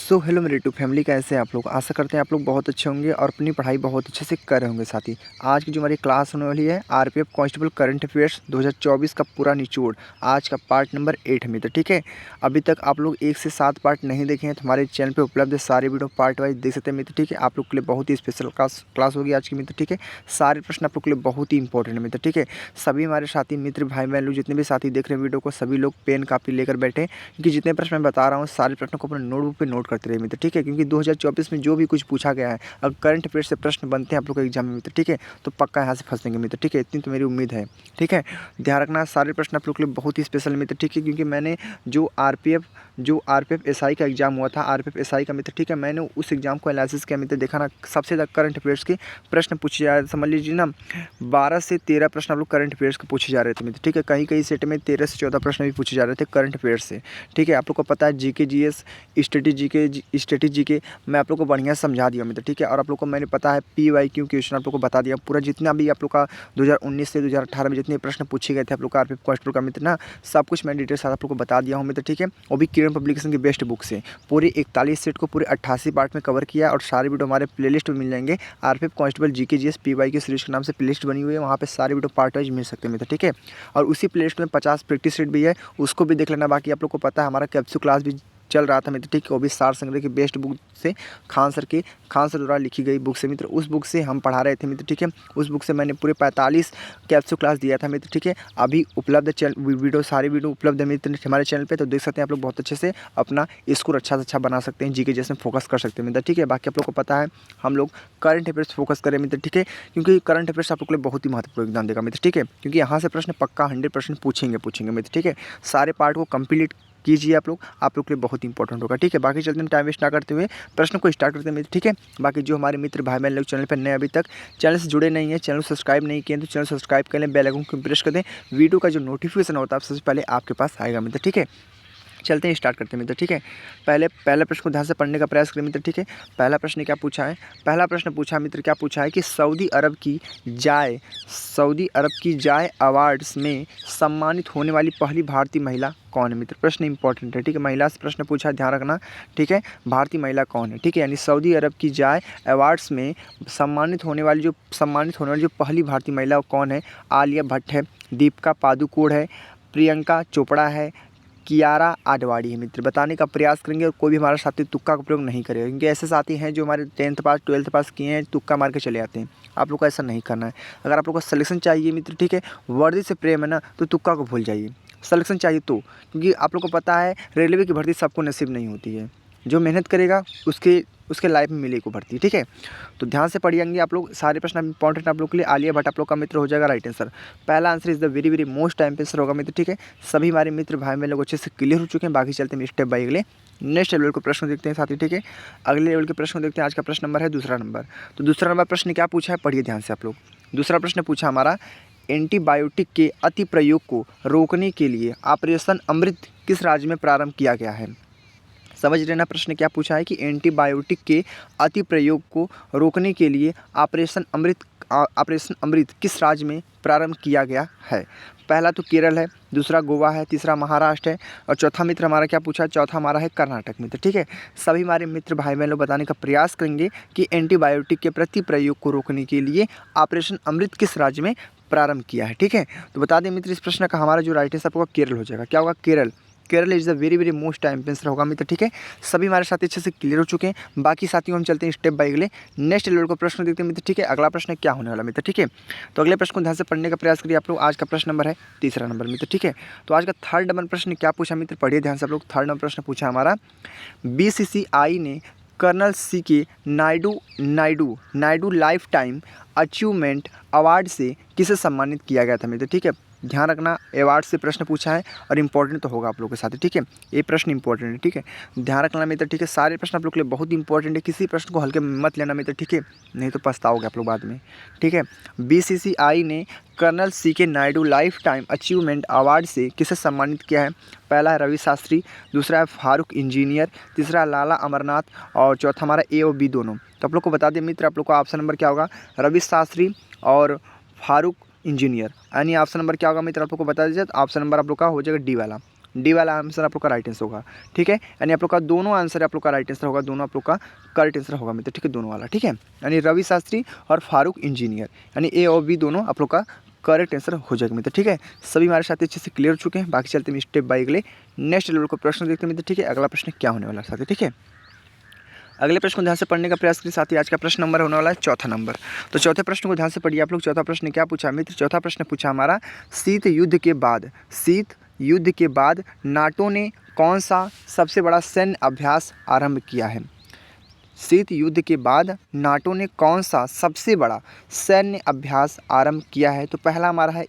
So hello मेरे YouTube family, कैसे हैं आप लोग। आशा करते हैं आप लोग बहुत अच्छे होंगे और अपनी पढ़ाई बहुत अच्छे से कर रहे होंगे। साथ ही आज की जो हमारी क्लास होने वाली है आरपीएफ कांस्टेबल करंट अफेयर्स 2024 का पूरा निचोड़, आज का पार्ट नंबर 8 में। तो ठीक है, अभी तक आप लोग 1 से 7 पार्ट नहीं देखे हैं तो हमारे चैनल पर उपलब्ध है, सारे वीडियो पार्ट वाइज देख सकते हैं मित्र। ठीक है, आप लोग के लिए बहुत ही स्पेशल क्लास होगी आज की मित्र। ठीक है, सारे प्रश्न आप लोग के लिए बहुत ही इंपॉर्टेंट है मित्र। ठीक है, सभी हमारे साथी मित्र भाई बहन लोग जितने भी साथी देख रहे हैं वीडियो को, सभी लोग पेन कापी लेकर बैठे, क्योंकि जितने प्रश्न मैं बता रहा हूँ सारे प्रश्नों को अपने नोटबुक पे नोट करते रहे मित्र। ठीक है, क्योंकि 2024 में जो भी कुछ पूछा गया है, अगर करंट अफेयर से प्रश्न बनते हैं आप लोग के एग्जाम में मित्र, ठीक है, तो पक्का यहाँ से फंसेंगे मित्र। ठीक है, इतनी तो मेरी उम्मीद है। ठीक है, ध्यान रखना सारे प्रश्न आप लोग के लिए बहुत ही स्पेशल मित्र। ठीक है, क्योंकि मैंने जो आरपीएफ एसआई का एग्जाम हुआ था, आरपीएफ एसआई का मित्र, ठीक है, मैंने उस एग्जाम को एनालिसिस किया मित्र। देखा ना, सबसे ज़्यादा करंट अफेयर्स के प्रश्न पूछे जा रहे, समझ लीजिए ना 12 से 13 प्रश्न आप लोग करंट अफेयर्स के पूछे जा रहे थे मित्र। ठीक है, कहीं कहीं सेट में 13 से 14 प्रश्न भी पूछे जा रहे थे करंट अफेयर्स से। ठीक है, आप लोग को पता है जीके जीएस स्ट्रेटेजी के मैं आप लोग को बढ़िया समझा दिया मित्र। ठीक है, और आप लोग को मैंने पता है पीवाईक्यू क्वेश्चन आप लोग को बता दिया पूरा, जितना भी आप लोग का 2019 से 2018 में जितने प्रश्न पूछे गए थे आप लोग का आरपीएफ कांस्टेबल का मित्र ना, सब कुछ मैं डिटेल साथ आप लोग को बता दिया हूँ मित्र। ठीक है, वो भी किरण पब्लिकेशन की बेस्ट बुक से पूरी 41 सेट को पूरे 88 पार्ट में कवर किया, और सारे वीडियो हमारे प्लेलिस्ट में मिल जाएंगे। RPF constable GK GS PYQ series के नाम से प्लेलिस्ट बनी हुई है, वहाँ पे सारे वीडियो पार्ट वाइज मिल सकते हैं मित्र। ठीक है, और उसी प्लेलिस्ट में 50 प्रैक्टिस सेट भी है, उसको भी देख लेना। बाकी आप लोग को पता है हमारा कैप्सूल क्लास भी चल रहा था मित्र। ठीक है, वो भी सार संग्रह की बेस्ट बुक से खान सर द्वारा लिखी गई बुक से मित्र, उस बुक से हम पढ़ा रहे थे मित्र। ठीक है, उस बुक से मैंने पूरे 45 कैप्सूल क्लास दिया था मित्र। ठीक है, अभी उपलब्ध वीडियो, सारी वीडियो उपलब्ध है मित्र हमारे चैनल पे, तो देख सकते हैं आप लोग बहुत अच्छे से अपना स्कोर अच्छा से अच्छा बना सकते हैं, जीके जैसे फोकस कर सकते हैं मित्र। ठीक है, बाकी आप लोग को पता है हम लोग करंट अफेयर्स फोकस करें मित्र। ठीक है, क्योंकि करंट अफेयर्स आप लोग के लिए बहुत ही महत्वपूर्ण एग्जाम देगा मित्र। ठीक है, क्योंकि यहाँ से प्रश्न पक्का 100% पूछेंगे मित्र। ठीक है, सारे पार्ट को कंप्लीट कीजिए आप लोग के लिए बहुत इंपॉर्टेंट होगा। ठीक है, बाकी चलते हैं टाइम वेस्ट ना करते हुए प्रश्न को स्टार्ट करते हैं मित्र। ठीक है, बाकी जो हमारे मित्र भाई बहन लोग चैनल पर नए अभी तक चैनल से जुड़े नहीं है, चैनल सब्सक्राइब नहीं किए तो चैनल सब्सक्राइब कर लें, बेल आइकन को प्रेस कर दें, वीडियो का जो नोटिफिकेशन होता है सबसे पहले आपके पास आएगा मित्र। ठीक है, चलते हैं स्टार्ट करते हैं मित्र। ठीक है, पहले प्रश्न को ध्यान से पढ़ने का प्रयास करें मित्र। ठीक है, पहला प्रश्न क्या पूछा है, पहला प्रश्न पूछा मित्र, क्या पूछा है कि सऊदी अरब की जाय अवार्ड्स में सम्मानित होने वाली पहली भारतीय महिला कौन है मित्र। प्रश्न इंपॉर्टेंट है। ठीक है, महिला से प्रश्न पूछा है, ध्यान रखना। ठीक है, भारतीय महिला कौन है। ठीक है, यानी सऊदी अरब की जाय अवार्ड्स में सम्मानित होने वाली जो पहली भारतीय महिला कौन है। आलिया भट्ट है, दीपिका पादुकोण है, प्रियंका चोपड़ा है, कियारा आडवाणी है मित्र। बताने का प्रयास करेंगे और कोई भी हमारा साथी तुक्का का प्रयोग नहीं करेगा, क्योंकि ऐसे साथी हैं जो हमारे 10th पास 12th पास किए हैं, तुक्का मार के चले आते हैं। आप लोग को ऐसा नहीं करना है। अगर आप लोग को सिलेक्शन चाहिए मित्र, ठीक है, वर्दी से प्रेम है ना, तो तुक्का को भूल जाइए। सिलेक्शन चाहिए तो, क्योंकि आप लोग को पता है रेलवे की भर्ती सबको नसीब नहीं होती है, जो मेहनत करेगा उसके लाइफ में मिलेगी भर्ती। ठीक है, तो ध्यान से पढ़िएंगे आप लोग, सारे प्रश्न इंपॉर्टेंट आप लोग के लिए। आलिया भट्ट आप लोग का मित्र हो जाएगा राइट आंसर। पहला answer is the very very most time answer होगा मित्र। ठीक है, सभी हमारे मित्र भाई बहन लोग अच्छे से क्लियर हो चुके हैं। बाकी चलते हैं स्टेप बाय अगले नेक्स्ट लेवल के प्रश्न देखते हैं साथी। ठीक है, अगले लेवल के प्रश्न देखते हैं। आज का प्रश्न नंबर है दूसरा नंबर। तो दूसरा नंबर प्रश्न क्या पूछा है, पढ़िए ध्यान से आप लोग। दूसरा प्रश्न पूछा हमारा, एंटीबायोटिक के अति प्रयोग को रोकने के लिए ऑपरेशन अमृत किस राज्य में प्रारंभ किया गया है। समझ लेना प्रश्न क्या पूछा है कि एंटीबायोटिक के अति प्रयोग को रोकने के लिए ऑपरेशन अमृत किस राज्य में प्रारंभ किया गया है। पहला तो केरल है, दूसरा गोवा है, तीसरा महाराष्ट्र है, और चौथा मित्र हमारा क्या पूछा है, चौथा हमारा है कर्नाटक मित्र। ठीक है, सभी हमारे मित्र भाई बहन लोग बताने का प्रयास करेंगे कि एंटीबायोटिक के प्रति प्रयोग को रोकने के लिए ऑपरेशन अमृत किस राज्य में प्रारंभ किया है। ठीक है, तो बता दें मित्र, इस प्रश्न का हमारा जो राइट आंसर होगा केरल हो जाएगा। क्या होगा, Kerala is the very very most time answer होगा मित्र। ठीक है, सभी हमारे साथी अच्छे से क्लियर हो चुके हैं। बाकी साथियों हम चलते हैं स्टेप बाय अगले नेक्स्ट लेवल का प्रश्न देखते हैं मित्र। ठीक है, अगला प्रश्न क्या होने वाला मित्र। ठीक है, तो अगले प्रश्न को ध्यान से पढ़ने का प्रयास करिए आप लोग। आज का प्रश्न नंबर है तीसरा नंबर मित्र। ठीक है, तो आज का थर्ड नंबर प्रश्न क्या पूछा मित्र, पढ़िए ध्यान से आप लोग। थर्ड नंबर प्रश्न पूछा हमारा, बीसीसीआई ने कर्नल सी के Naidu life time achievement award से किसे सम्मानित किया गया था मित्र। ठीक है, ध्यान रखना, अवार्ड से प्रश्न पूछा है और इंपॉर्टेंट तो होगा आप लोगों के साथ। ठीक है, ये प्रश्न इंपॉर्टेंट है। ठीक है, ध्यान रखना मित्र। ठीक है, सारे प्रश्न आप लोग के लिए बहुत इंपॉर्टेंट है, किसी प्रश्न को हल्के में मत लेना मित्र। ठीक है, नहीं तो पछताओगे आप लोग बाद में। ठीक है, बीसीसीआई ने कर्नल सी के Naidu life time achievement award से किसे सम्मानित किया है। पहला है रवि शास्त्री, दूसरा है फारूक इंजीनियर, तीसरा लाला अमरनाथ, और चौथा हमारा ए और बी दोनों। तो आप लोग को बता दें मित्र, आप लोग का ऑप्शन नंबर क्या होगा, रवि शास्त्री और फारूक इंजीनियर, यानी ऑप्शन नंबर क्या होगा मित्र, आप लोग को बता दीजिए। तो ऑप्शन नंबर आप लोग का हो जाएगा डी वाला, डी वाला आंसर आप लोग का राइट आंसर होगा। ठीक है, यानी आप लोग का दोनों आंसर आप लोग का राइट आंसर होगा, दोनों आप लोग का करेक्ट आंसर होगा मित्र। ठीक है, दोनों वाला। ठीक है, यानी रवि शास्त्री और फारूक इंजीनियर, यानी ए और बी दोनों आप लोग का करेक्ट आंसर हो जाएगा मित्र। ठीक है, सभी हमारे साथ अच्छे से क्लियर हो चुके हैं। बाकी चलते हैं स्टेप बाय अगले नेक्स्ट लेवल का प्रश्न देखते हैं मित्र। ठीक है, अगला प्रश्न क्या होने वाला है साथी। ठीक है, अगले प्रश्न को ध्यान से पढ़ने का प्रयास करिए साथी। आज का प्रश्न नंबर होने वाला है चौथा नंबर। तो चौथे प्रश्न को ध्यान से पढ़िए आप लोग। चौथा प्रश्न क्या पूछा मित्र? चौथा प्रश्न पूछा हमारा, शीत युद्ध के बाद नाटो ने कौन सा सबसे बड़ा सैन्य अभ्यास आरंभ किया है? शीत युद्ध के बाद नाटो ने कौन सा सबसे बड़ा सैन्य अभ्यास आरंभ किया है? तो पहला हमारा है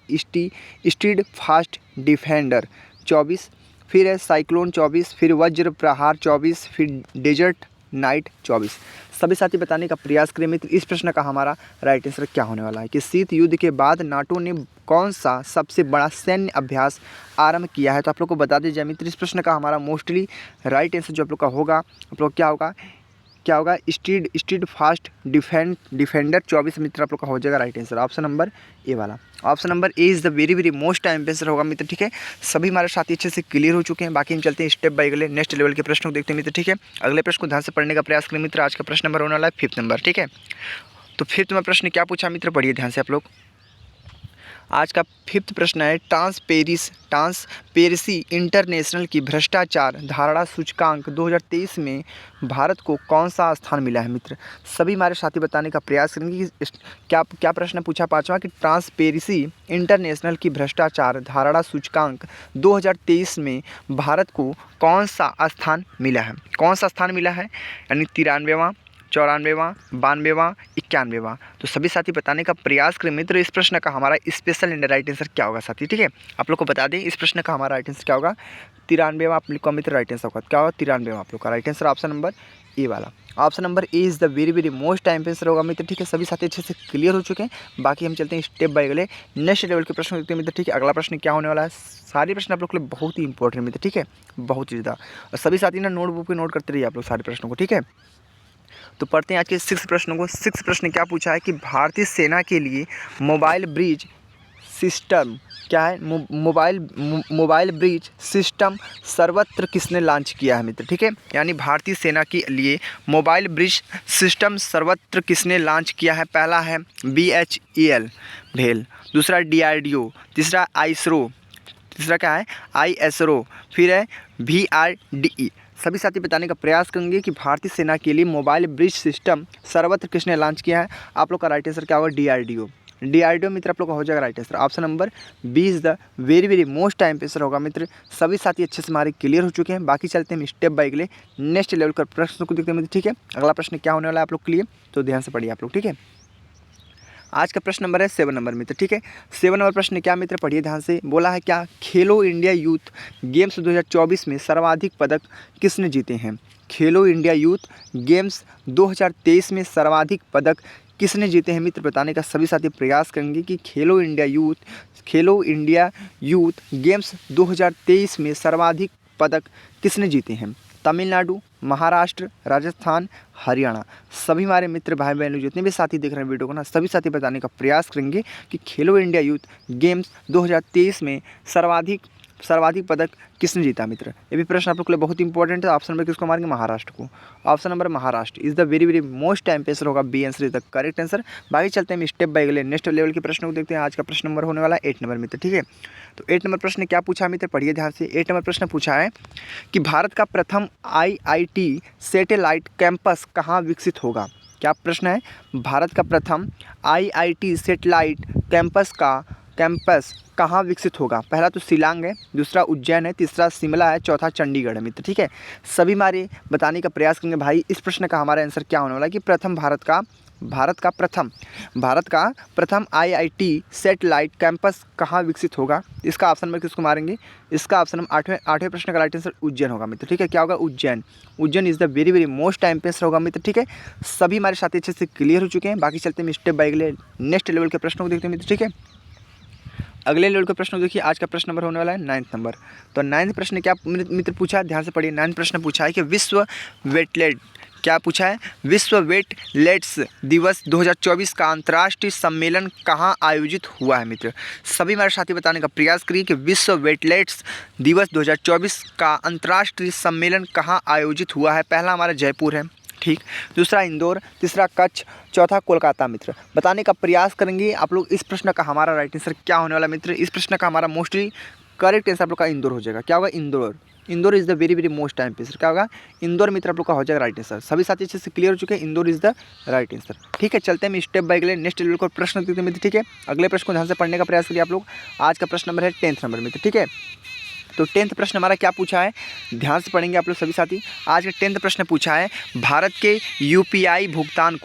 स्टीड फास्ट डिफेंडर 24, फिर है साइक्लोन 24, फिर वज्र प्रहार 24, फिर डेजर्ट नाइट 24। सभी साथी बताने का प्रयास करें मित्र, इस प्रश्न का हमारा राइट आंसर क्या होने वाला है कि शीत युद्ध के बाद नाटो ने कौन सा सबसे बड़ा सैन्य अभ्यास आरंभ किया है? तो आप लोग को बता दीजिए मित्र, इस प्रश्न का हमारा मोस्टली राइट आंसर जो आप लोग का होगा, आप लोग क्या होगा स्टीड फास्ट डिफेंडर 24 मित्र आप लोग का हो जाएगा right answer, option number A वाला। Option number A is the very most time answer होगा मित्र। ठीक है, सभी हमारे साथी अच्छे से क्लियर हो चुके हैं। बाकी हम चलते हैं स्टेप बाय अगले नेक्स्ट लेवल के प्रश्न को देखते हैं मित्र। ठीक है, अगले प्रश्न को ध्यान से पढ़ने का प्रयास करें मित्र। आज का प्रश्न नंबर होने वाला है 5th नंबर। ठीक है, तो 5th में प्रश्न क्या पूछा मित्र, पढ़िए ध्यान से आप लोग। आज का 5th प्रश्न है, ट्रांसपेरेंसी इंटरनेशनल की भ्रष्टाचार धारणा सूचकांक 2023 में भारत को कौन सा स्थान मिला है मित्र? सभी हमारे साथी बताने का प्रयास करेंगे कि क्या प्रश्न पूछा पाँचवा कि ट्रांसपेरेंसी इंटरनेशनल की भ्रष्टाचार धारणा सूचकांक 2023 में भारत को कौन सा स्थान मिला है? कौन सा स्थान मिला है, यानी 93वां, 94वां, 92वां, 91वां। तो सभी साथी बताने का प्रयास करें मित्र, इस प्रश्न का हमारा स्पेशल एंड राइट आंसर क्या होगा साथी। ठीक है, आप लोग को बता दें इस प्रश्न का हमारा राइट आंसर क्या होगा, 93वां आप लोग का मित्र राइट आंसर होगा। क्या होगा? 93वां आप लोग का right answer, option number A वाला। Option number A is the very most time answer होगा मित्र। ठीक है, सभी साथी अच्छे से क्लियर हो चुके हैं। बाकी हम चलते हैं स्टेप बाय अगले नेक्स्ट लेवल के प्रश्न देखते हैं मित्र। ठीक है, अगला प्रश्न क्या होने वाला है, सारे प्रश्न आप लोग के लिए बहुत ही इंपॉर्टेंट मित्र। ठीक है, बहुत ही ज़्यादा, और सभी साथी ना नोटबुक पे नोट करते रहिए आप लोग सारे प्रश्नों को। ठीक है, तो पढ़ते हैं आज के 6 प्रश्नों को। 6 प्रश्न क्या पूछा है कि भारतीय सेना के लिए मोबाइल ब्रिज सिस्टम क्या है? मोबाइल ब्रिज सिस्टम सर्वत्र किसने लॉन्च किया है मित्र? ठीक है, यानी भारतीय सेना के लिए मोबाइल ब्रिज सिस्टम सर्वत्र किसने लॉन्च किया है? पहला है BHEL भेल, दूसरा DRDO, तीसरा ISRO, तीसरा क्या है ISRO, फिर है VRDE। सभी साथी बताने का प्रयास करेंगे कि भारतीय सेना के लिए मोबाइल ब्रिज सिस्टम सर्वत्र किसने लॉन्च किया है? आप लोग का राइट आंसर क्या होगा? DRDO मित्र आप लोग का हो जाएगा right answer, option number B is the very most time answer होगा मित्र। सभी साथी अच्छे से हमारे क्लियर हो चुके हैं। बाकी चलते हैं स्टेप बाय अगले नेक्स्ट लेवल का प्रश्न को देखते हैं मित्र। ठीक है, अगला प्रश्न क्या होने वाला है आप लोग के लिए, तो ध्यान से पढ़िए आप लोग। ठीक है, आज का प्रश्न नंबर है 7 नंबर मित्र। ठीक है, 7 नंबर प्रश्न क्या मित्र, पढ़िए ध्यान से। बोला है क्या, खेलो इंडिया यूथ गेम्स 2024 में सर्वाधिक पदक किसने जीते हैं? खेलो इंडिया यूथ गेम्स 2023 में सर्वाधिक पदक किसने जीते हैं मित्र? बताने का सभी साथी प्रयास करेंगे कि खेलो इंडिया यूथ गेम्स 2023 में सर्वाधिक पदक किसने जीते हैं? तमिलनाडु, महाराष्ट्र, राजस्थान, हरियाणा। सभी हमारे मित्र भाई बहन जितने भी साथी देख रहे हैं वीडियो को ना, सभी साथी बताने का प्रयास करेंगे कि खेलो इंडिया यूथ गेम्स 2023 में सर्वाधिक पदक किसने जीता मित्र? ये भी प्रश्न आप लोग के लिए बहुत इंपॉर्टेंट है। ऑप्शन नंबर किसको मारेंगे? महाराष्ट्र को। Option number Maharashtra is the very most time answer होगा, B answer is the correct answer. बाकी चलते हैं हम स्टेप बाय अगले नेक्स्ट लेवल के प्रश्न को देखते हैं। आज का प्रश्न नंबर होने वाला है 8 नंबर मित्र। ठीक है, तो 8 नंबर प्रश्न क्या पूछा मित्र, पढ़िए ध्यान से। 8 नंबर प्रश्न पूछा है कि भारत का प्रथम IIT सैटेलाइट कैंपस कहाँ विकसित होगा? क्या प्रश्न है, भारत का प्रथम IIT सैटेलाइट कैंपस कहाँ विकसित होगा? पहला तो शिलांग है, दूसरा उज्जैन है, तीसरा शिमला है, चौथा चंडीगढ़ है मित्र। ठीक है, सभी हमारे बताने का प्रयास करेंगे भाई इस प्रश्न का हमारा आंसर क्या होने वाला है कि भारत का प्रथम IIT सैटेलाइट कैंपस कहाँ विकसित होगा? इसका ऑप्शन में किसको मारेंगे? इसका ऑप्शन हम आठवें प्रश्न का राइट आंसर उज्जैन होगा मित्र। ठीक है, क्या होगा? Ujjain is the very most time answer होगा मित्र। ठीक है, सभी हमारे साथी अच्छे से क्लियर हो चुके हैं। बाकी चलते हैं स्टेप बाय अगले नेक्स्ट लेवल के प्रश्नों को देखते हैं मित्र। ठीक है, अगले लेवल का प्रश्न देखिए, आज का प्रश्न नंबर होने वाला है 9th नंबर। तो 9th प्रश्न क्या मित्र पूछा है, ध्यान से पढ़िए। 9th प्रश्न पूछा है कि विश्व वेटलैंड, क्या पूछा है, विश्व वेटलैंड्स दिवस 2024 का अंतर्राष्ट्रीय सम्मेलन कहाँ आयोजित हुआ है मित्र। सभी हमारे साथी बताने का प्रयास करिए कि विश्व वेटलैंड्स दिवस 2024 का अंतर्राष्ट्रीय सम्मेलन कहाँ आयोजित हुआ है। पहला हमारा जयपुर है, ठीक, दूसरा इंदौर, तीसरा कच्छ, चौथा कोलकाता मित्र। बताने का प्रयास करेंगे आप लोग। इस प्रश्न का हमारा राइट आंसर क्या होने वाला मित्र, इस प्रश्न का हमारा मोस्टली करेक्ट आंसर आप लोग का इंदौर हो जाएगा। क्या होगा, Indore. Indore is the very very most time answer, क्या होगा, इंदौर मित्र आप लोग का हो जाएगा राइट आंसर। सभी साथी अच्छे से क्लियर हो चुके हैं, Indore is the right answer. ठीक है, चलते हैं step by step next level को प्रश्न देते मित्र। ठीक है, अगले प्रश्न को ध्यान से पढ़ने का प्रयास करिए आप लोग। आज का प्रश्न नंबर है 10th नंबर मित्र। ठीक है, तो 10th प्रश्न हमारा क्या पूछा है, ध्यान से पढ़ेंगे आप लोग सभी साथी। आज का 10th प्रश्न पूछा है, भारत के यूपीआई भुगतान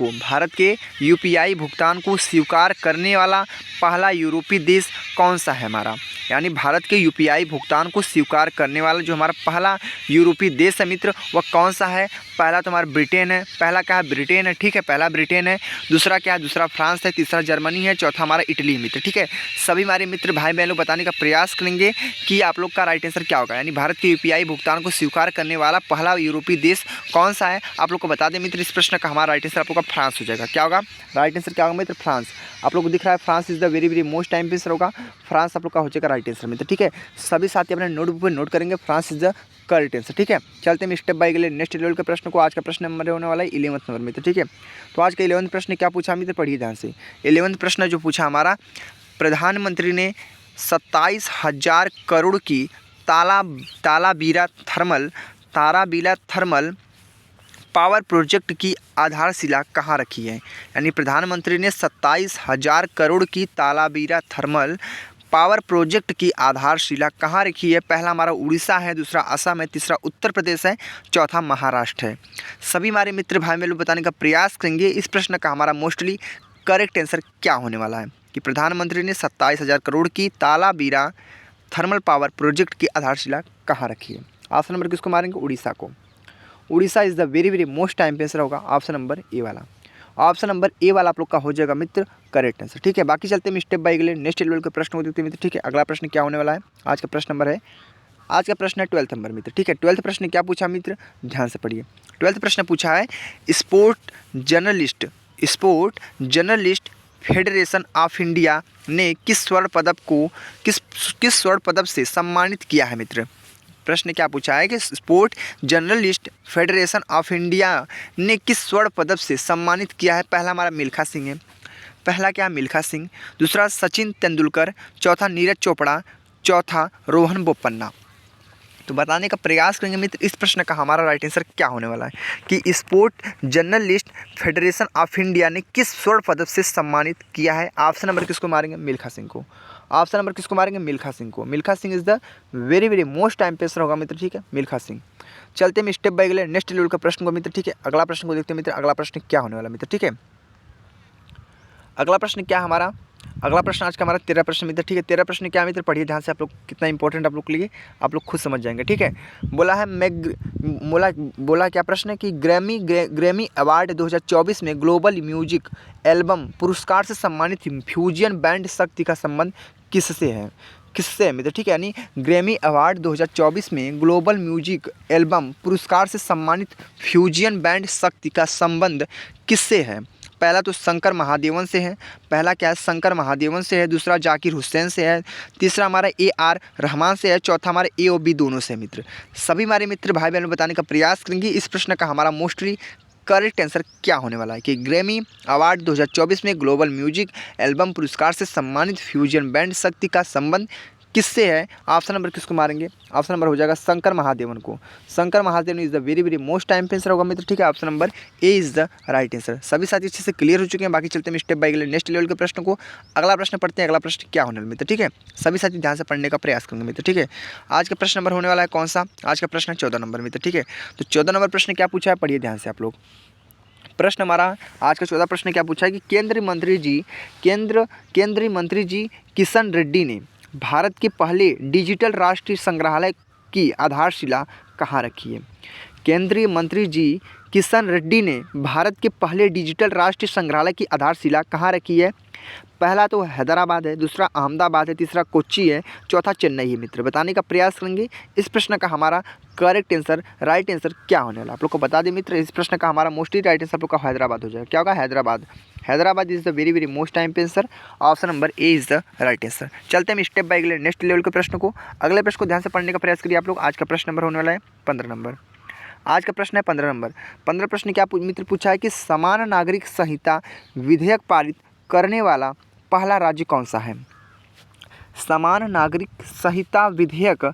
को स्वीकार करने वाला पहला यूरोपीय देश कौन सा है हमारा। यानी भारत के यूपीआई भुगतान को स्वीकार करने वाला जो हमारा पहला यूरोपीय देश है मित्र, वह कौन सा है। पहला तो हमारा ब्रिटेन है, पहला क्या है, ब्रिटेन है। ठीक है, पहला ब्रिटेन है, दूसरा क्या है, दूसरा फ्रांस है, तीसरा जर्मनी है, चौथा हमारा इटली मित्र। ठीक है, सभी हमारे मित्र भाई बहन लोग बताने का प्रयास करेंगे कि आप लोग का राइट आंसर क्या होगा। यानी भारत के यूपीआई भुगतान को स्वीकार करने वाला पहला यूरोपीय देश कौन सा है, आप लोग को बता दें मित्र। इस प्रश्न का हमारा राइट आंसर आप लोग का फ्रांस हो जाएगा। क्या होगा, राइट आंसर क्या होगा मित्र, फ्रांस। आप लोग को दिख रहा है France is the very very most time answer होगा, फ्रांस आप लोग का हो जाएगा राइट आंसर मित्र। ठीक है, सभी साथी अपने नोटबुक पर नोट करेंगे, France is the correct answer. ठीक है, चलते हैं स्टेप बाय नेक्स्ट लेवल के प्रश्न को। आज का प्रश्न नंबर होने वाला है 11th नंबर मित्र। ठीक है, तो आज का 11th प्रश्न क्या पूछा मित्र, पढ़िए ध्यान से। 11th प्रश्न जो पूछा हमारा, प्रधानमंत्री ने 27,000 करोड़ की ताराबीरा थर्मल पावर प्रोजेक्ट की आधारशिला कहाँ रखी है। यानी प्रधानमंत्री ने 27,000 करोड़ की ताराबीरा थर्मल पावर प्रोजेक्ट की आधारशिला कहाँ रखी है। पहला हमारा उड़ीसा है, दूसरा असम है, तीसरा उत्तर प्रदेश है, चौथा महाराष्ट्र है। सभी हमारे मित्र भाई बहन लोग बताने का प्रयास करेंगे इस प्रश्न का हमारा मोस्टली करेक्ट आंसर क्या होने वाला है कि प्रधानमंत्री ने 27,000 करोड़ की ताराबीरा थर्मल पावर प्रोजेक्ट की आधारशिला कहाँ रखी है। ऑप्शन नंबर किसको मारेंगे, उड़ीसा को। Orissa is the very very most time answer होगा ऑप्शन नंबर ए वाला। ऑप्शन नंबर ए वाला आप लोग का हो जाएगा मित्र करेक्ट आंसर। ठीक है, बाकी चलते हैं स्टेप बाय नेक्स्ट लेवल के प्रश्न को देखते हैं मित्र। ठीक है, अगला प्रश्न क्या होने वाला है, आज का प्रश्न नंबर है, आज का प्रश्न है 12th नंबर मित्र। ठीक है, 12th प्रश्न क्या पूछा मित्र, ध्यान से पढ़िए। 12th प्रश्न पूछा है, sport journalist federation of India ने किस स्वर्ण पदक से सम्मानित किया है मित्र। प्रश्न क्या पूछा है कि sport journalist federation of India ने किस स्वर्ण पदक से सम्मानित किया है। पहला हमारा मिल्खा सिंह है, पहला क्या है मिल्खा सिंह, दूसरा सचिन तेंदुलकर, चौथा नीरज चोपड़ा, चौथा रोहन बोपन्ना। तो बताने का प्रयास करेंगे मित्र इस प्रश्न का हमारा राइट आंसर क्या होने वाला है कि sport journalist federation of India ने किस स्वर्ण पदक से सम्मानित किया है। ऑप्शन नंबर किसको मारेंगे, मिल्खा सिंह को। ऑप्शन नंबर किसको मारेंगे, मिल्खा सिंह को। Milkha Singh is the very very most time answer होगा मित्र। ठीक है, मिल्खा सिंह। चलते हैं स्टेप बाय नेक्स्ट लेवल का प्रश्न को मित्र। ठीक है, अगला प्रश्न को देखते हैं मित्र, अगला प्रश्न क्या होने वाला मित्र। ठीक है, अगला प्रश्न क्या हमारा, अगला प्रश्न आज का हमारा 13 प्रश्न मित्र। ठीक है, 13 प्रश्न क्या मित्र, पढ़िए ध्यान से, आप लोग कितना इंपॉर्टेंट आप लोग के लिए आप लोग खुद समझ जाएंगे। ठीक है, बोला है बोला क्या प्रश्न है कि ग्रैमी अवार्ड 2024 में ग्लोबल म्यूजिक एल्बम पुरस्कार से सम्मानित फ्यूजन बैंड शक्ति का संबंध किससे है मित्र। ठीक है, यानी ग्रैमी अवार्ड 2024 में ग्लोबल म्यूजिक एल्बम पुरस्कार से सम्मानित फ्यूजन बैंड शक्ति का संबंध किससे है। पहला तो शंकर महादेवन से है, पहला क्या है, शंकर महादेवन से है, दूसरा जाकिर हुसैन से है, तीसरा हमारा AR रहमान से है, चौथा हमारा A और B दोनों से मित्र। सभी हमारे मित्र भाई बहनों बताने का प्रयास करेंगे इस प्रश्न का हमारा मोस्टली करेक्ट आंसर क्या होने वाला है कि ग्रैमी अवार्ड 2024 में ग्लोबल म्यूजिक एल्बम पुरस्कार से सम्मानित फ्यूजन बैंड शक्ति का संबंध किससे है। ऑप्शन नंबर किसको मारेंगे, ऑप्शन नंबर हो जाएगा शंकर महादेवन को। Shankar Mahadevan is the very very most time answer होगा मित्र। ठीक है, option number A is the right answer. सभी साथी अच्छे से क्लियर हो चुके हैं, बाकी चलते हैं स्टेप बाय नेक्स्ट लेवल के प्रश्न को। अगला प्रश्न पढ़ते हैं, अगला प्रश्न क्या होने वाला मित्र। ठीक है, सभी साथी ध्यान से पढ़ने का प्रयास करेंगे मित्र। ठीक है, आज का प्रश्न नंबर होने वाला है कौन सा, आज का प्रश्न है 14 नंबर मित्र। ठीक है, तो 14 नंबर प्रश्न क्या पूछा है, पढ़िए ध्यान से आप लोग। प्रश्न हमारा आज का 14 प्रश्न क्या पूछा है कि केंद्रीय मंत्री जी किशन रेड्डी ने भारत के पहले डिजिटल राष्ट्रीय संग्रहालय की आधारशिला कहाँ रखी है। केंद्रीय मंत्री जी किशन रेड्डी ने भारत के पहले डिजिटल राष्ट्रीय संग्रहालय की आधारशिला कहाँ रखी है? पहला तो हैदराबाद है, दूसरा अहमदाबाद है, तीसरा कोच्चि है, चौथा चेन्नई है। मित्र बताने का प्रयास करेंगे इस प्रश्न का हमारा करेक्ट आंसर, राइट आंसर क्या होने वाला आप लोग को बता दें मित्र। इस प्रश्न का हमारा मोस्टली राइट आंसर आप लोग का हैदराबाद हो जाएगा। क्या होगा? Hyderabad. Hyderabad is the very very most time answer. Option number A is the right answer. चलते हम स्टेप बाय नेक्स्ट लेवल के प्रश्न को, अगले प्रश्न को ध्यान से पढ़ने का प्रयास करिए आप लोग। आज का प्रश्न नंबर होने वाला है 15 नंबर। आज का प्रश्न है 15 नंबर। 15 प्रश्न क्या मित्र पूछा है कि समान नागरिक संहिता विधेयक पारित करने वाला पहला राज्य कौन सा है? समान नागरिक संहिता विधेयक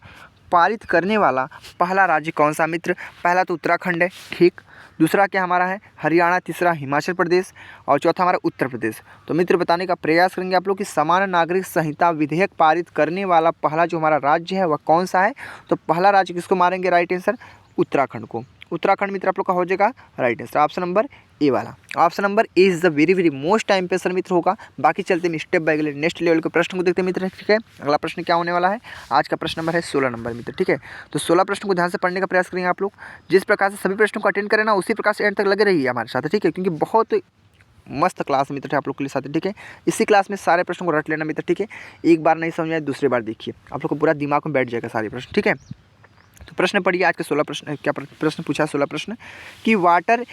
पारित करने वाला पहला राज्य कौन सा मित्र? पहला तो उत्तराखंड है, ठीक। दूसरा क्या हमारा है? हरियाणा। तीसरा हिमाचल प्रदेश और चौथा हमारा उत्तर प्रदेश। तो मित्र बताने का प्रयास करेंगे आप लोग कि समान नागरिक संहिता विधेयक पारित करने वाला पहला जो हमारा राज्य है वह कौन सा है? तो पहला राज्य किसको मारेंगे? राइट आंसर उत्तराखंड को। उत्तराखंड मित्र आप लोग का हो जाएगा right answer, option number A वाला। Option number A is the very very most time answer मित्र होगा। बाकी चलते हैं स्टेप बाय नेक्स्ट लेवल के प्रश्न को देखते हैं मित्र, ठीक है। अगला प्रश्न क्या होने वाला है? आज का प्रश्न नंबर है 16 नंबर मित्र, ठीक है। तो 16 प्रश्न को ध्यान से पढ़ने का प्रयास करेंगे आप लोग। जिस प्रकार से सभी प्रश्नों को अटेंड करें ना उसी प्रकार से एंड तक लगे रहिए हमारे साथ, ठीक है, क्योंकि बहुत मस्त क्लास मित्र है आप लोग के लिए साथ, ठीक है। इसी क्लास में सारे प्रश्नों को रट लेना मित्र, ठीक है। एक बार नहीं समझ आए दूसरी बार देखिए, आप लोग को पूरा दिमाग में बैठ जाएगा सारे प्रश्न, ठीक है। तो प्रश्न पढ़िए आज के 16 प्रश्न। क्या प्रश्न पूछा है? 16 प्रश्न कि वाटर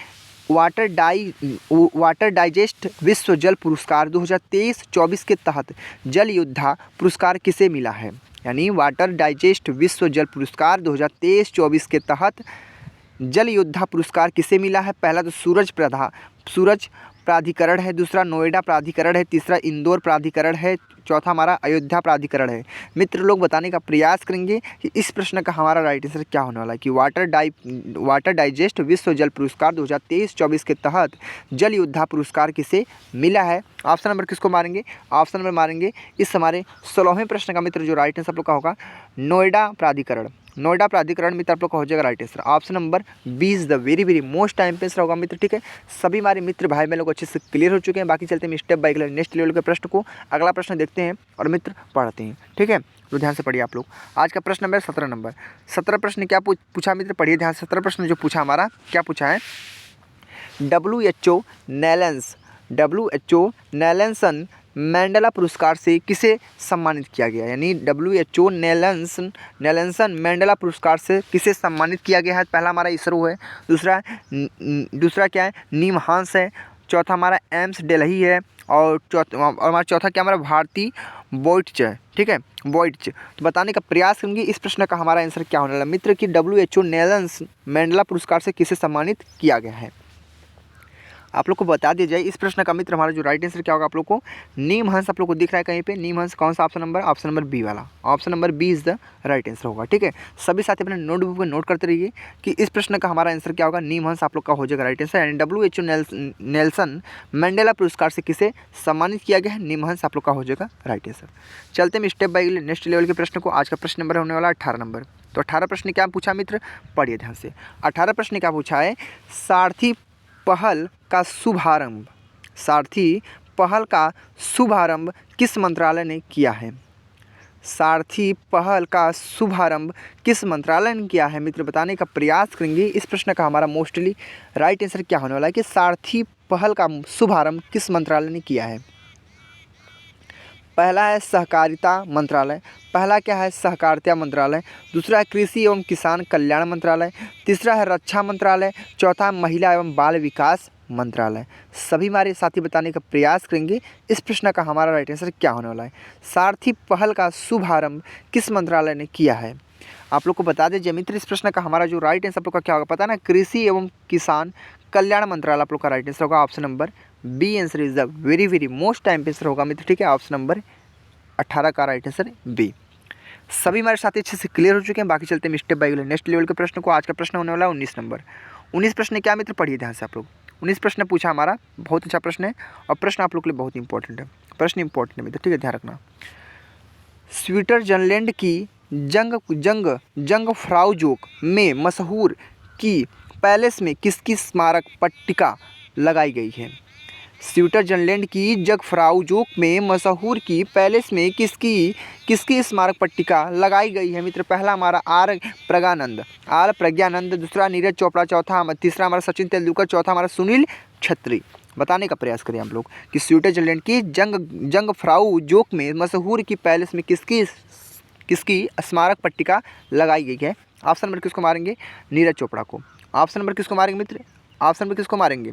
डाइजेस्ट विश्व जल पुरस्कार 2023-24 के तहत जल योद्धा पुरस्कार किसे मिला है? यानी वाटर डाइजेस्ट विश्व जल पुरस्कार 2023-24 के तहत जल योद्धा पुरस्कार किसे मिला है? पहला तो सूरज प्राधिकरण है, दूसरा नोएडा प्राधिकरण है, तीसरा इंदौर प्राधिकरण है, चौथा हमारा अयोध्या प्राधिकरण है। मित्र लोग बताने का प्रयास करेंगे कि इस प्रश्न का हमारा राइट आंसर क्या होने वाला है कि वाटर डाइजेस्ट विश्व जल पुरस्कार 2023-24 के तहत जल योद्धा पुरस्कार किसे मिला है? ऑप्शन नंबर किसको मारेंगे? ऑप्शन नंबर मारेंगे इस हमारे 16वें प्रश्न का मित्र जो राइट आंसर आप लोग का होगा नोएडा प्राधिकरण। नोएडा प्राधिकरण मित्र आप लोग का हो जाएगा right answer. Option number 20 the very very most time answer होगा मित्र, ठीक है। सभी हमारे मित्र भाई बहन लोग अच्छे से क्लियर हो चुके हैं। बाकी चलते हैं स्टेप बाय नेक्स्ट लेवल के प्रश्न को। अगला प्रश्न देखते हैं और मित्र पढ़ते हैं, ठीक है। तो ध्यान से पढ़िए आप लोग। आज का प्रश्न नंबर 17 नंबर। 17 प्रश्न क्या पूछा मित्र? पढ़िए ध्यान से। 17 प्रश्न जो पूछा हमारा क्या पूछा है? WHO नेल्सन मैंडेला पुरस्कार से किसे सम्मानित किया गया? यानी WHO नेल्सन मैंडेला पुरस्कार से किसे सम्मानित किया गया है? पहला हमारा इसरो है, दूसरा क्या है? नीम हंस है, चौथा हमारा एम्स दिल्ली है और हमारा चौथा क्या हमारा भारती बोइट्ज है, ठीक है, बोइट्ज। तो बताने का प्रयास करेंगे इस प्रश्न का हमारा आंसर क्या होने वाला मित्र कि WHO नेल्सन मैंडेला पुरस्कार से किसे सम्मानित किया गया है? आप लोग को बता दिया जाए इस प्रश्न का मित्र हमारा जो राइट आंसर क्या होगा आप लोग को? नीम हंस आप लोग को दिख रहा है कहीं पे? नीम हंस कौन सा option number? Option number B वाला। Option number B is the right answer होगा, ठीक है। सभी साथी अपने नोटबुक में नोट करते रहिए कि इस प्रश्न का हमारा आंसर क्या होगा? नीम हंस आप लोग का हो जाएगा right answer. And WHO Nelson mandala पुरस्कार से किसे सम्मानित किया गया है? नीम हंस आप लोग का हो जाएगा राइट आंसर। चलते हैं स्टेप बाय नेक्स्ट लेवल के प्रश्न को। आज का प्रश्न नंबर होने वाला 18 नंबर। तो 18 प्रश्न क्या पूछा मित्र? पढ़िए ध्यान से। 18 प्रश्न क्या पूछा है? सारथी पहल का शुभारंभ किस मंत्रालय ने किया है? सारथी पहल का शुभारंभ किस मंत्रालय ने किया है? मित्र बताने का प्रयास करेंगे इस प्रश्न का हमारा मोस्टली राइट आंसर क्या होने वाला है कि सारथी पहल का शुभारंभ किस मंत्रालय ने किया है? पहला है सहकारिता मंत्रालय, पहला क्या है? सहकारिता मंत्रालय। दूसरा है कृषि एवं किसान कल्याण मंत्रालय। तीसरा है रक्षा मंत्रालय। चौथा महिला एवं बाल विकास मंत्रालय। सभी हमारे साथी बताने का प्रयास करेंगे इस प्रश्न का हमारा राइट आंसर क्या होने वाला है? सारथी पहल का शुभारंभ किस मंत्रालय ने किया है? आप लोग को बता दें मित्र इस प्रश्न का हमारा जो राइट आंसर आप लोग का क्या होगा पता ना? कृषि एवं किसान कल्याण मंत्रालय आप लोग का राइट आंसर होगा। Option number B answer is the very very most time answer होगा मित्र, ठीक है। ऑप्शन नंबर 18 का राइट आंसर बी। सभी हमारे साथी अच्छे से क्लियर हो चुके हैं। बाकी चलते हैं स्टेप बाय नेक्स्ट लेवल के प्रश्न को। आज का प्रश्न होने वाला है 19 नंबर। 19 प्रश्न क्या मित्र? पढ़िए ध्यान से आप लोग। 19 प्रश्न पूछा हमारा, बहुत अच्छा प्रश्न है और प्रश्न आप लोग के लिए बहुत इंपॉर्टेंट है। प्रश्न इंपॉर्टेंट है मित्र, ठीक है, ध्यान रखना। स्विट्जरलैंड की जंगफ्राउजोक में मशहूर की पैलेस में किसकी स्मारक पट्टिका लगाई गई है? स्विट्जरलैंड की ज़गफ्राउजोक में मशहूर की पैलेस में किसकी स्मारक पट्टिका लगाई गई है मित्र। पहला हमारा आर प्रज्ञानंद, दूसरा नीरज चोपड़ा, तीसरा हमारा सचिन तेंदुलकर, चौथा हमारा सुनील छेत्री। बताने का प्रयास करें हम लोग कि स्विट्जरलैंड की ज़गफ्राउजोक में मशहूर की पैलेस में किसकी स्मारक पट्टिका लगाई गई है। ऑप्शन नंबर किसको मारेंगे? नीरज चोपड़ा को। ऑप्शन नंबर किसको मारेंगे मित्र? ऑप्शन नंबर किसको मारेंगे?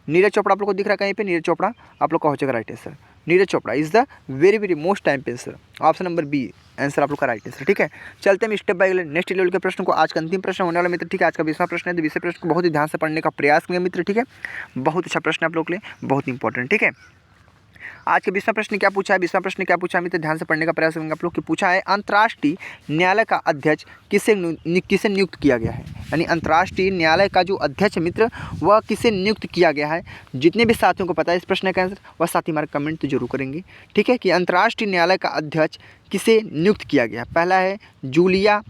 नीरज चोपड़ा आप लोग को दिख रहा है कहीं पे? नीरज चोपड़ा आप लोग का हो जाएगा right answer. Neeraj Chopra is the very most time answer. Option number B answer आप लोग का राइट आंसर। ठीक है, चलते हैं स्टेप बाय नेक्स्ट लेवल के प्रश्न को। आज का अंतिम प्रश्न होने वाला मित्र। ठीक है, आज का 20वां प्रश्न है, तो 20वें प्रश्न को बहुत ही ध्यान से पढ़ने का प्रयास करेंगे मित्र। ठीक है, बहुत अच्छा प्रश्न आप लोग के लिए, बहुत इंपॉर्टेंट। ठीक है, आज के 20वां प्रश्न क्या पूछा है? 20वां प्रश्न क्या पूछा है मित्र? ध्यान से पढ़ने का प्रयास करेंगे आप लोग। कि पूछा है अंतर्राष्ट्रीय न्यायालय का अध्यक्ष किसे नियुक्त किया गया है। यानी अंतर्राष्ट्रीय न्यायालय का जो अध्यक्ष मित्र वह किसे नियुक्त किया गया है। जितने भी साथियों को पता है इस प्रश्न का आंसर, वह साथी हमारे कमेंट तो जरूर करेंगे। ठीक है, कि अंतर्राष्ट्रीय न्यायालय का अध्यक्ष किसे नियुक्त किया गया। पहला है जूलिया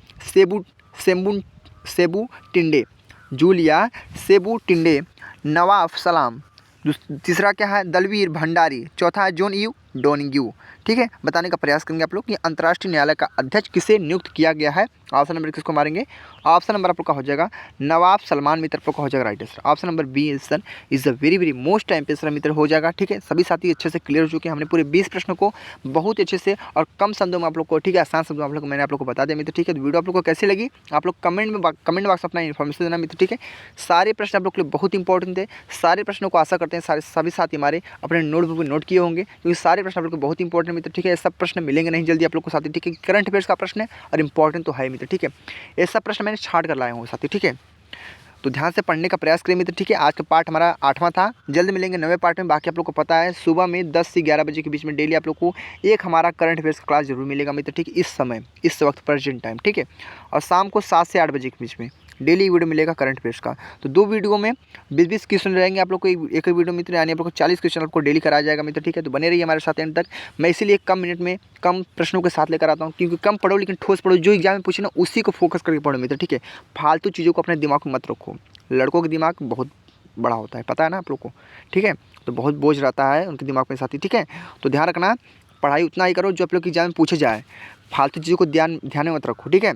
सेबुटिंडे, जूलिया सेबुटिंडे, नवाफ सलाम, तीसरा क्या है? दलवीर भंडारी, चौथा है जॉन यू डोनिंग्यू। ठीक है, बताने का प्रयास करेंगे आप लोग कि अंतर्राष्ट्रीय न्यायालय का अध्यक्ष किसे नियुक्त किया गया है। ऑप्शन नंबर किसको मारेंगे? ऑप्शन नंबर आप लोग का हो जाएगा नवाब सलमान मित्र, आप लोग का हो जाएगा right answer. Option number B answer is the very most time answer मित्र हो जाएगा। ठीक है, सभी साथी अच्छे से क्लियर हो चुके हैं। हमने पूरे 20 प्रश्नों को बहुत अच्छे से और कम शब्दों में आप लोग को, ठीक है, आसान शब्दों में आप लोग मैंने आप लोग को बता दिया मित्र। ठीक है, तो वीडियो आप लोग को कैसी लगी आप लोग कमेंट बॉक्स अपना इन्फॉर्मेशन देना मित्र। ठीक है, सारे प्रश्न आप लोग के लिए बहुत इंपॉर्टेंट थे। सारे प्रश्नों को आशा करते हैं सभी साथी हमारे अपने नोटबुक में नोट किए होंगे, क्योंकि सारे प्रश्न आप लोग को बहुत इंपॉर्टेंट मित्र। ठीक है, सब प्रश्न मिलेंगे नहीं जल्दी आप लोग को साथी। ठीक है, करंट अफेयर्स का प्रश्न है और इंपॉर्टेंट तो है मित्र। ठीक है, ये सब प्रश्न मैंने छाट कर लाया हूँ साथी। ठीक है, तो ध्यान से पढ़ने का प्रयास करें मित्र। ठीक है, आज का पार्ट हमारा 8वां था। जल्द मिलेंगे 9वें पार्ट में। बाकी आप लोग को पता है सुबह में 10 से 11 बजे के बीच में डेली आप लोग को एक हमारा करंट अफेयर्स का क्लास जरूर मिलेगा मित्र। ठीक है, इस वक्त प्रेजेंट टाइम। ठीक है, और शाम को 7 से 8 बजे के बीच में डेली वीडियो मिलेगा करंट अफेयर्स का। तो 2 वीडियो में 20-20 क्वेश्चन रहेंगे आप लोग को एक वीडियो मित्र, यानी आप लोग को 40 क्वेश्चन आपको डेली कराया जाएगा मित्र। ठीक है, तो बने रहिए हमारे साथ एंड तक। मैं इसीलिए कम मिनट में कम प्रश्नों के साथ लेकर आता हूँ, क्योंकि कम पढ़ो लेकिन ठोस पढ़ो। जो एग्जाम में पूछे ना उसी को फोकस करके पढ़ो मित्र। ठीक है, फालतू चीज़ों को अपने दिमाग में मत रखो। लड़कों का दिमाग बहुत बड़ा होता है, पता है ना आप लोग को। ठीक है, तो बहुत बोझ रहता है उनके दिमाग में साथी। ठीक है, तो ध्यान रखना, पढ़ाई उतना ही करो जो आप लोग के एग्जाम में पूछे जाए। फालतू चीज़ों को ध्यान में मत रखो। ठीक है,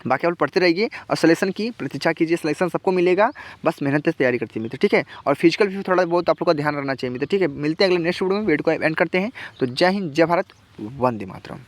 बाकी आप पढ़ते रहिए और सिलेक्शन की प्रतीक्षा कीजिए। सिलेक्शन सबको मिलेगा, बस मेहनत से तैयारी करती है मित्र। ठीक है, और फिजिकल भी थोड़ा बहुत आप लोग का ध्यान रखना चाहिए मित्र। ठीक है, मिलते हैं अगले नेक्स्ट वीडियो में। वीडियो को एंड करते हैं। तो जय हिंद, जय भारत, वंदे मातरम।